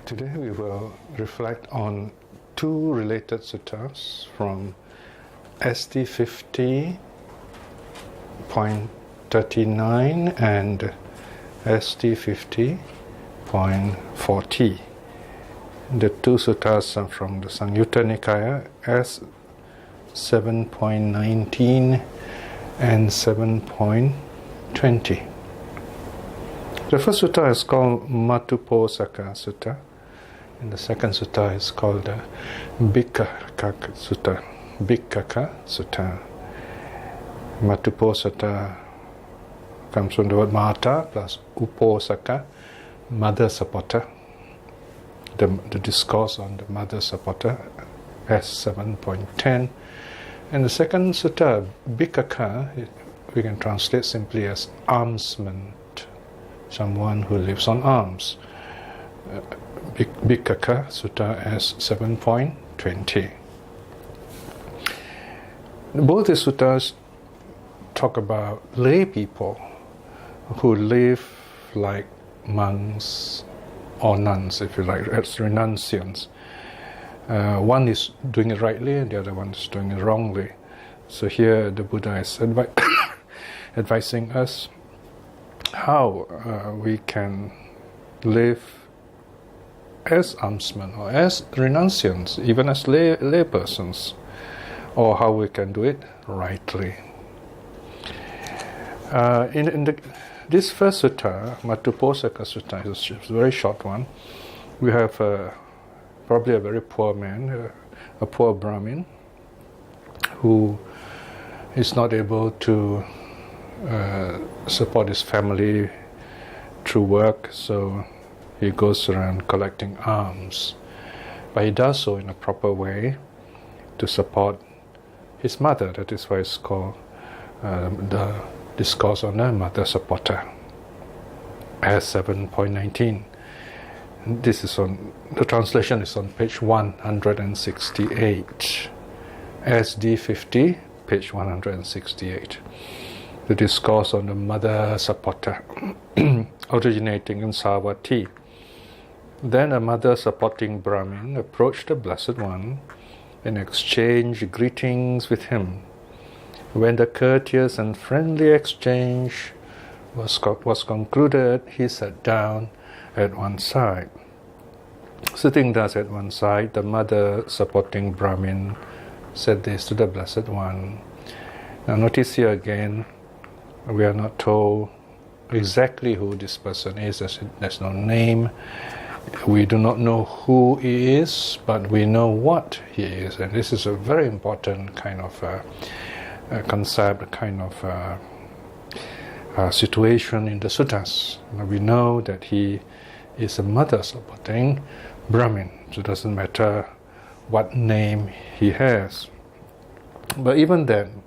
Today we will reflect on two related suttas from ST 50.39 and ST 50.40. The two suttas are from the Samyutta Nikaya S 7.19 and 7.20. The first sutta is called Matuposaka Sutta, and the second sutta is called the Bhikkaka Sutta. Bhikkaka Sutta. Matuposaka comes from the word Mata plus Uposaka, mother supporter. The discourse on the mother supporter, S 7.10. And the second sutta, Bhikkaka, we can translate simply as almsman, someone who lives on alms. Bhikkaka Sutta S 7.20. Both the suttas talk about lay people who live like monks or nuns, if you like, as renunciants. One is doing it rightly and the other one is doing it wrongly. So here the Buddha is advising us how we can live as almsmen or as renunciants, even as lay persons, or how we can do it rightly. This first sutta, Matuposaka Sutta, is a very short one. We have probably a very poor man, a poor Brahmin, who is not able to support his family through work, so he goes around collecting alms. But he does so in a proper way to support his mother. That is why it's called the Discourse on the Mother Supporter, as 7.19. This is on the translation is on page 168, SD 50, page 168. The Discourse on the Mother Supporter, originating in Savatthi. Then a mother supporting Brahmin approached the Blessed One and exchanged greetings with him. When the courteous and friendly exchange was concluded, he sat down at one side. Sitting thus at one side, the mother supporting Brahmin said this to the Blessed One. Now notice here again, we are not told exactly who this person is. There's no name. We do not know who he is, but we know what he is. And this is a very important kind of concept, kind of situation in the suttas. We know that he is a mother supporting Brahmin, so it doesn't matter what name he has. But even then,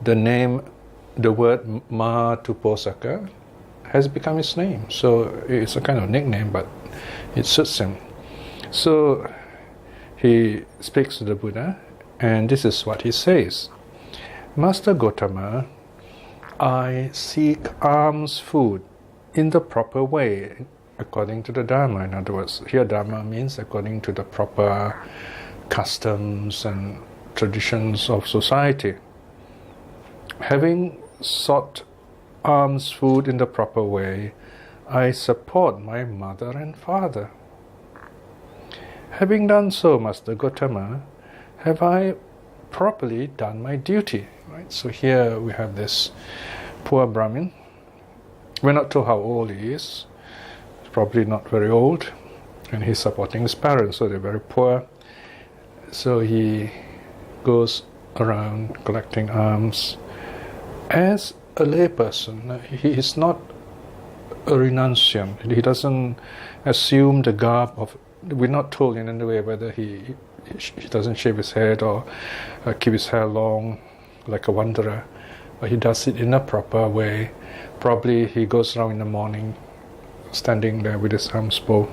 the word Matuposaka has become his name. So it's a kind of nickname, but it suits him. So he speaks to the Buddha, and this is what he says. Master Gotama, I seek alms food in the proper way, according to the Dharma. In other words, here Dharma means according to the proper customs and traditions of society. Having sought alms food in the proper way, I support my mother and father. Having done so, Master Gotama, have I properly done my duty? Right? So here we have this poor Brahmin. We're not told how old he is. He's probably not very old, and he's supporting his parents, so they're very poor. So he goes around collecting alms as a layperson. He is not a renunciant. He doesn't assume the garb of. We're not told in any way whether he doesn't shave his head or keep his hair long like a wanderer, but he does it in a proper way. Probably he goes around in the morning standing there with his alms bowl,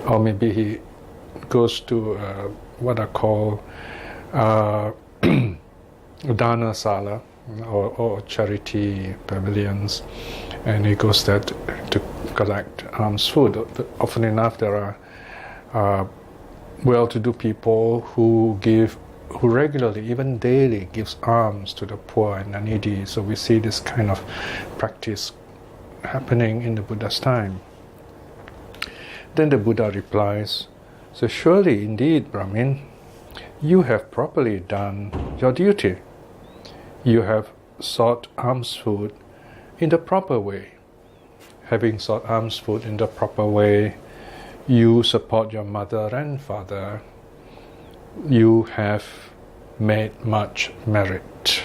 or maybe he goes to what are called Dana Sala, or charity pavilions, and he goes there to collect alms food. Often enough, there are well-to-do people who regularly, even daily, gives alms to the poor and the needy. So we see this kind of practice happening in the Buddha's time. Then the Buddha replies, so surely indeed, Brahmin, you have properly done your duty. You have sought alms food in the proper way. Having sought alms food in the proper way, you support your mother and father. You have made much merit.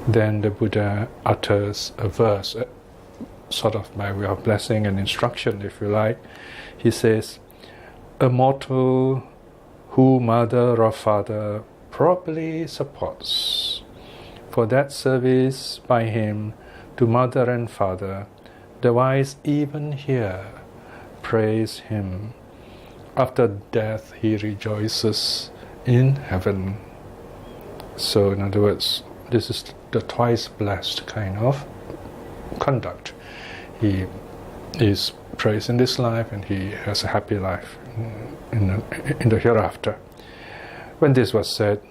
Then the Buddha utters a verse, sort of by way of blessing and instruction, if you like. He says, a mortal who mother or father properly supports, for that service by him to mother and father, the wise even here praise him. After death he rejoices in heaven. So in other words, this is the twice blessed kind of conduct. He is praised in this life and he has a happy life in the hereafter. When this was said,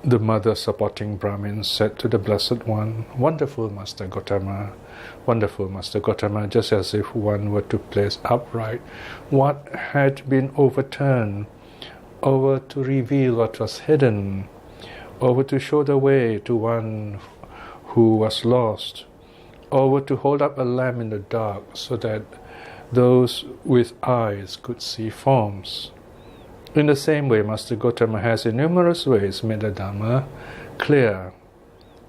the mother supporting Brahmin said to the Blessed One, wonderful Master Gotama, just as if one were to place upright what had been overturned, over to reveal what was hidden, over to show the way to one who was lost, over to hold up a lamp in the dark so that those with eyes could see forms. In the same way, Master Gotama has in numerous ways made the Dhamma clear.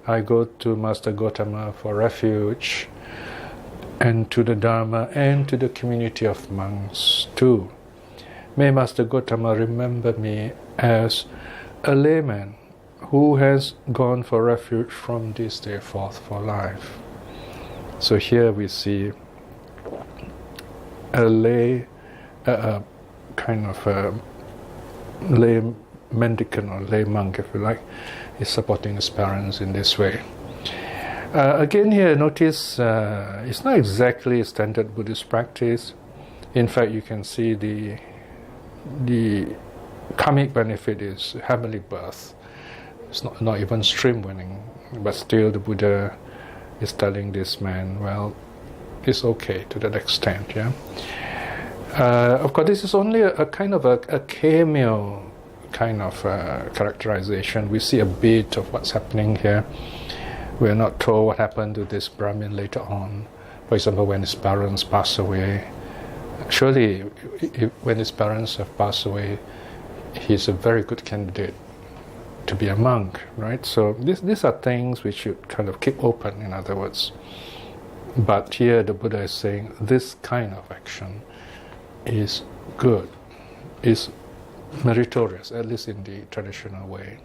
I go to Master Gotama for refuge, and to the Dharma and to the community of monks too. May Master Gotama remember me as a layman who has gone for refuge from this day forth for life. So here we see a lay, kind of a lay mendicant or lay monk, if you like, is supporting his parents in this way. Again here, notice it's not exactly standard Buddhist practice. In fact, you can see the karmic benefit is heavenly birth. It's not even stream winning, but still the Buddha is telling this man, well, it's okay to that extent, yeah. Of course, this is only a kind of a cameo kind of characterization. We see a bit of what's happening here. We are not told what happened to this Brahmin later on. For example, when his parents pass away. Surely, when his parents have passed away, he's a very good candidate to be a monk, right? So these are things we should kind of keep open, in other words. But here the Buddha is saying this kind of action is good, is meritorious, at least in the traditional way.